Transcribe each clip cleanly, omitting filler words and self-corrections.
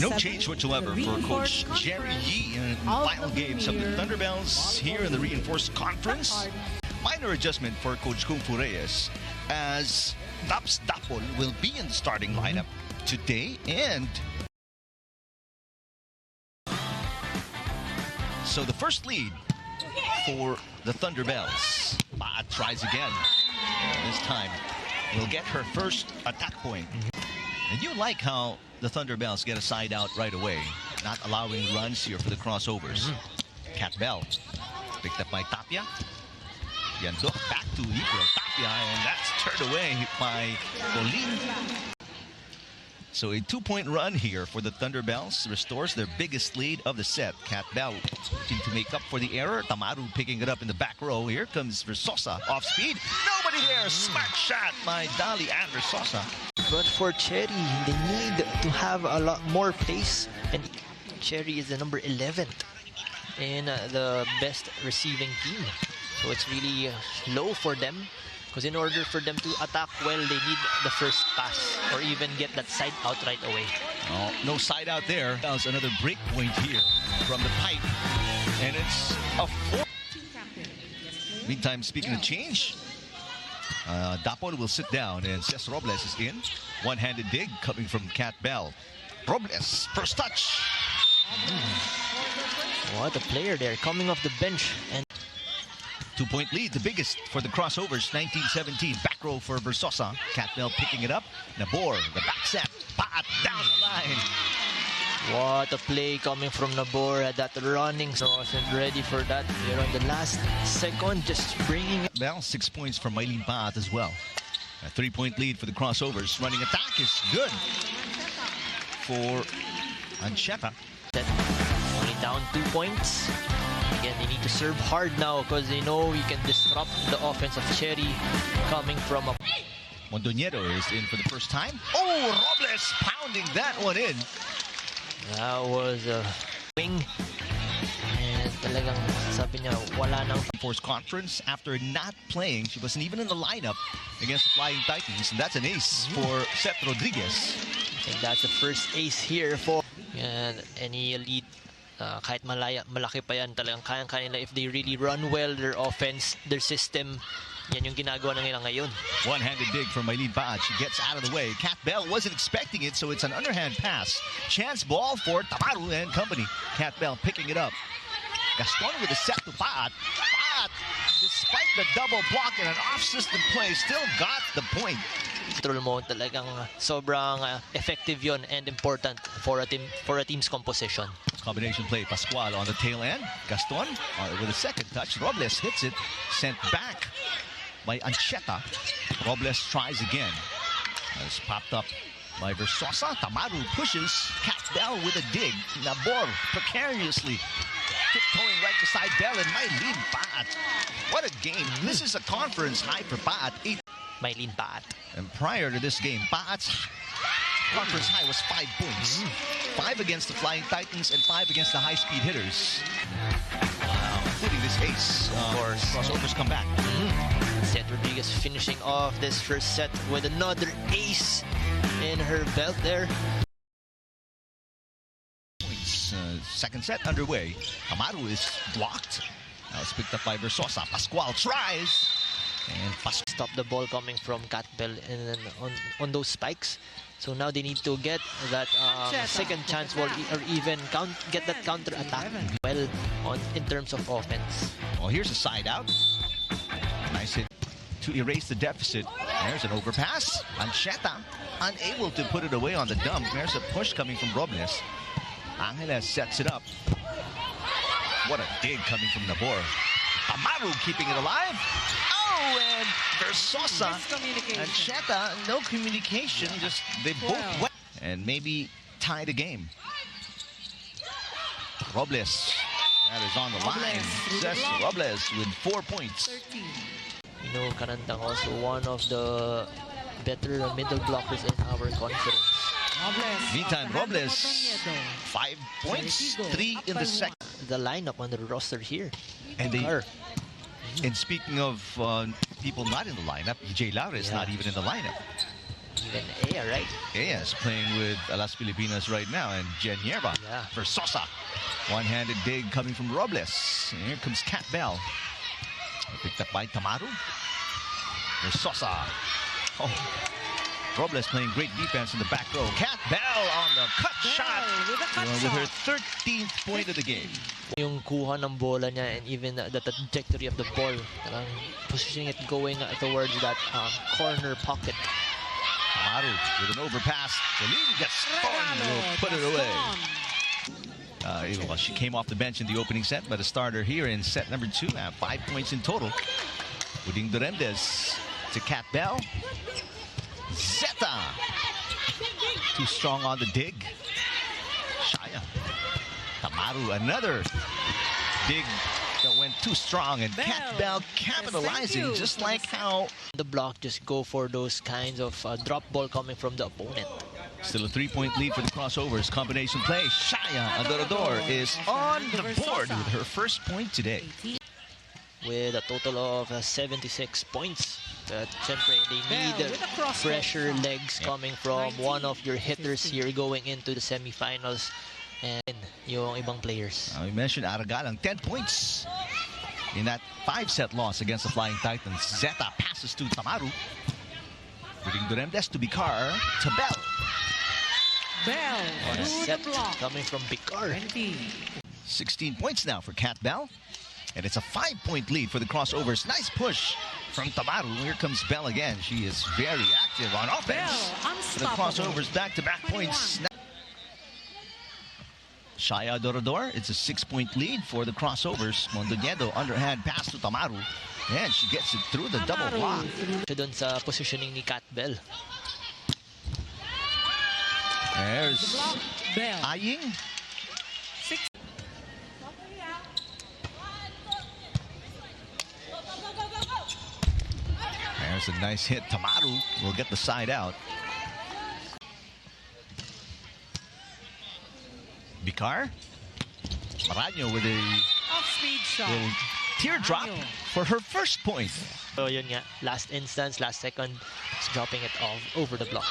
No change whatsoever for Coach Jerry Yee in final games of the Thunderbells here in the reinforced conference. Minor adjustment for Coach Kung Fu Reyes as Taps Dapol will be in the starting lineup today. And so the first lead for the Thunderbells. Paat tries again. This time will get her first attack point. And you like how the Thunderbells get a side out right away, not allowing runs here for the crossovers. Cat Bell picked up by Tapia. Yandok back to April Tapia, and that's turned away by Colin. So a 2-point run here for the Thunderbells restores their biggest lead of the set. Cat Bell looking to make up for the error. Tamaru picking it up in the back row. Here comes Versosa off speed. Nobody there. Smart shot by Dali and Versosa. But for Cherry, they need to have a lot more pace. And Cherry is the number 11th in the best receiving team. So it's really low for them. Because in order for them to attack well, they need the first pass or even get that side out right away. Oh, no side out there. That was another break point here from the pipe. And it's a 4. Meantime, speaking of change, Dapol will sit down and Cesc Robles is in. One-handed dig coming from Cat Bell. Robles, first touch. What a player there, coming off the bench. And 2-point lead, the biggest for the crossovers, 19-17. Back row for Versosa. Cat Bell picking it up. Nabor, the back set. Paat down the line. What a play coming from Nabor. That running, so wasn't ready for that. Here on the last second, just bringing it. Bell, 6 points from Mylene Paat as well. A 3-point lead for the crossovers. Running attack is good for Ancheta. Only down 2 points. Again, they need to serve hard now because they know you can disrupt the offense of Cherry coming from a... Mondoñedo is in for the first time. Oh, Robles pounding that one in. That was a wing. And talagang sabi niya, wala nang... Force conference after not playing. She wasn't even in the lineup against the Flying Titans. And that's an ace for Seth Rodriguez. I think that's the first ace here for... And any elite, kahit malaki pa yan, talagang kayang-kaya nila if they really run well their offense, their system. Yan yung ginagawa na nila ngayon. One-handed dig from Mylene Paat. She gets out of the way. Cat Bell wasn't expecting it, so it's an underhand pass. Chance ball for Tamaru and company. Cat Bell picking it up. Gaston with a set to Paat. Paat, despite the double block and an off-system play, still got the point. Control mode talagang sobrang effective yon and important for a team's composition. Combination play, Pascual on the tail end. Gaston with a second touch. Robles hits it, sent back by Ancheta. Robles tries again. It's popped up by Versosa. Tamaru pushes. Cat Bell with a dig. Nabor precariously tiptoeing right beside Bell and Mylene Paat. What a game. This is a conference high for Paat. Mylene Paat. And prior to this game, Paat's conference high was 5 points. 5 against the Flying Titans and 5 against the high-speed hitters. Wow. Including this ace. Of course. Crossovers come back. Seth Rodriguez finishing off this first set with another ace in her belt there. Points. Second set underway. Amaru is blocked. Now it's picked up by Versosa. Pascual tries. And stop the ball coming from Cat Bell and on those spikes. So now they need to get that second chance or even get that counter attack well in terms of offense. Well, here's a side out. Nice hit to erase the deficit. There's an overpass. Ancheta unable to put it away on the dump. There's a push coming from Robles. Angeles sets it up. What a dig coming from Nabor. Amaru keeping it alive. Oh, and Versosa and Cheta, no communication, just they both went and maybe tie the game. Robles, that is on the line. Cesc Robles with 4 points. You know, Karantang also one of the better middle blockers in our conference. Meantime, Robles, 5 points, 3 in the second. The lineup on the roster here. And and speaking of people not in the lineup, EJ Laura is not even in the lineup. Even Ea, right? Ea is playing with Alas Pilipinas right now, and Jen Yerba for Sosa. One-handed dig coming from Robles. And here comes Cat Bell. Picked up by Tamaru. There's Sosa. Oh, Robles playing great defense in the back row. Cat Bell on the cut shot with her 13th point of the game. Yung kuha ng bola niya and even the trajectory of the ball. Positioning it going towards that corner pocket. Tamaru with an overpass. Celine gets spun. Will put it away. She came off the bench in the opening set, but a starter here in set number 2 at 5 points in total. Uding Duremdes to Cat Bell. Zeta. Too strong on the dig. Shaya. Tamaru, another dig that went too strong, and Cat Bell capitalizing just like how the block just go for those kinds of drop ball coming from the opponent. Still a 3-point lead for the crossovers. Combination play. Shaya Adorador is on the board with her first point today. With a total of 76 points. But syempre, they need fresher legs coming from one of your hitters here going into the semifinals and yung ibang players. We mentioned Aragalang, 10 points in that 5-set loss against the Flying Titans. Zeta passes to Tamaru. Putting Duremdes to Bicar to Bell. Bell On a set coming from Bicar. 16 points now for Cat Bell. And it's a 5-point lead for the crossovers. Nice push from Tamaru. Here comes Bell again. She is very active on offense. The crossovers back-to-back points. Shaya Dorador, it's a 6-point lead for the crossovers. Mondoñedo, underhand pass to Tamaru. And she gets it through the double block. Doon sa positioning ni Cat Bell. There's Aying. There's a nice hit. Tamaru will get the side out. Bicar. Maraño with a off-speed shot. little teardrop for her first point. So yun nga, last instance, last second, just dropping it off over the block.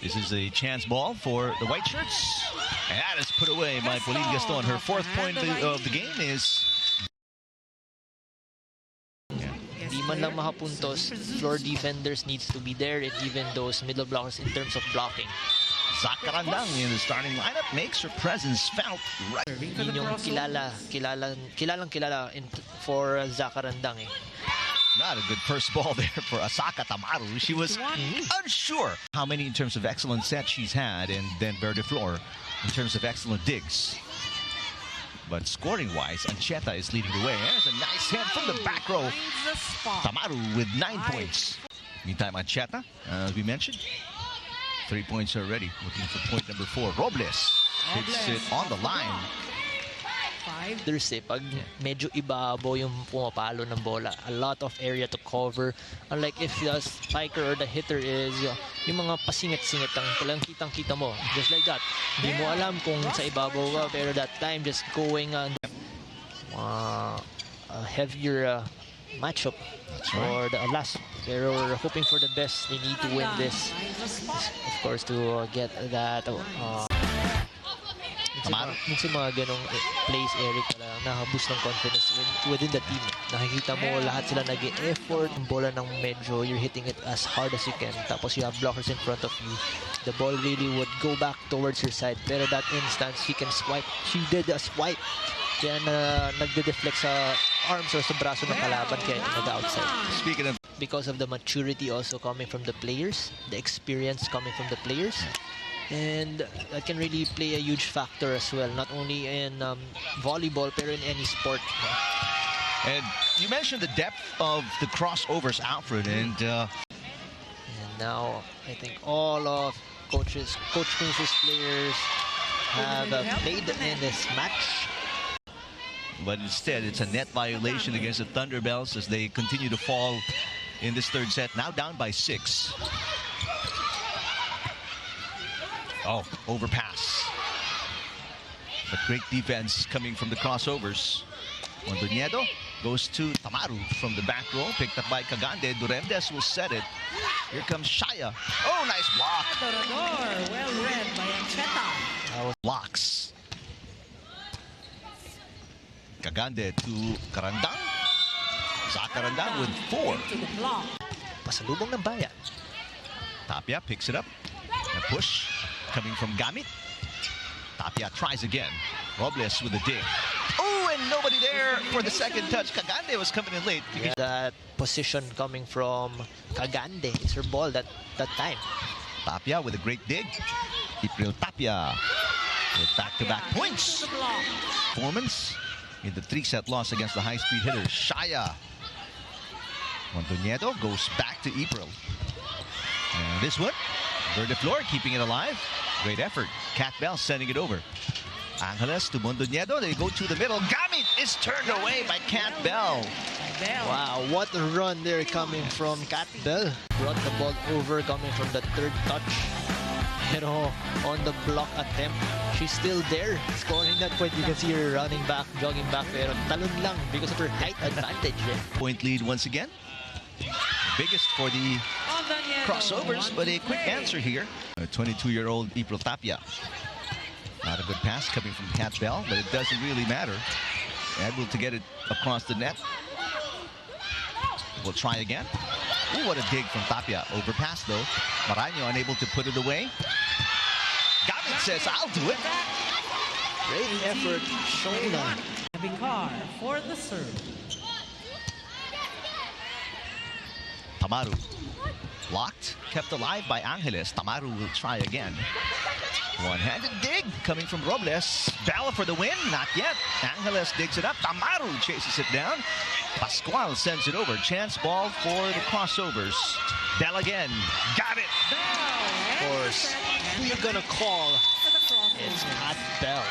This is a chance ball for the white shirts. And that is put away by Pauline Gaston. Her 4th point of the game is... Di man lang makapuntos, floor defenders needs to be there, and even those middle blockers in terms of blocking. Zacarandang in the starting lineup makes her presence felt right. Yun yung kilalang for Zacarandang eh. Not a good first ball there for Asaka Tamaru. She was unsure how many in terms of excellent sets she's had, and then Verde Flor in terms of excellent digs. But scoring-wise, Ancheta is leading the way. There's a nice hit from the back row. Tamaru with 9 points. Meantime, Ancheta, as we mentioned, 3 points already. Looking for point number 4. Robles hits it on the line. There's pag medyo ibabaw yung pumapalo ng bola, a lot of area to cover. Unlike if the spiker or the hitter is yung mga pasingit-singit ang palang kitang-kita mo. Just like that. Hindi mo alam kung sa ibabaw ka, pero that time just going on a heavier matchup for the last. Pero we're hoping for the best. They need to win this. Of course, to get that minsan mga ganong plays, Eric, nakaboost ng confidence within the team. Nakikita mo lahat sila nag-e-effort. Yung bola ng medyo, you're hitting it as hard as you can. Tapos you have blockers in front of you. The ball really would go back towards her side. Pero that instance, she can swipe. She did a swipe. Kaya nagde-deflect sa arms or sa braso ng kalaban, kaya nag-outside. Speaking of... Because of the maturity also coming from the players, the experience coming from the players. And that can really play a huge factor as well, not only in volleyball, but in any sport. And you mentioned the depth of the crossovers, Alfred, and now I think all of Coach Kunz's players have played in this match. But instead, it's a net violation against the Thunderbells as they continue to fall in this 3rd set, now down by 6. Oh, overpass. But great defense coming from the crossovers. Mondoñedo goes to Tamaru from the back row, picked up by Cagande. Duremdes will set it. Here comes Shaya. Oh, nice block. Adorador. Well read by Ancheta. Blocks. Cagande to Carandang. Sa Carandang with 4. To the block. Pasalubong ng bayan. Tapia picks it up. A push coming from Gamit. Tapia tries again. Robles with a dig. Oh, and nobody there for the second touch. Cagande was coming in late. Yeah, that position coming from Cagande. It's her ball that time. Tapia with a great dig. April Tapia with back-to-back points. To the block. Performance in the 3-set loss against the high-speed hitter Shaya. Montoñedo goes back to April. And this one, Verdeflor keeping it alive. Great effort. Cat Bell sending it over. Angeles to Montoñedo. They go to the middle. Gamit is turned away by Cat Bell. Bell. Wow, what a run there coming from Cat Bell. Brought the ball over coming from the third touch. Pero on the block attempt, she's still there. Scoring that point, you can see her running back, jogging back. Pero talon lang because of her height advantage. Point lead once again. Biggest for the crossovers, but a quick answer here. A 22-year-old April Tapia. Not a good pass coming from Cat Bell, but it doesn't really matter. Able to get it across the net. We'll try again. Ooh, what a dig from Tapia. Overpass though. Maraño unable to put it away. Gamit says, I'll do it. Great effort, Shona. Vicar for the serve. Tamaru. Blocked, kept alive by Angeles. Tamaru will try again. One-handed dig coming from Robles. Bell for the win, not yet. Angeles digs it up. Tamaru chases it down. Pascual sends it over. Chance ball for the crossovers. Bell again. Got it. Bell. Of course, who you gonna call? It's Cat Bell.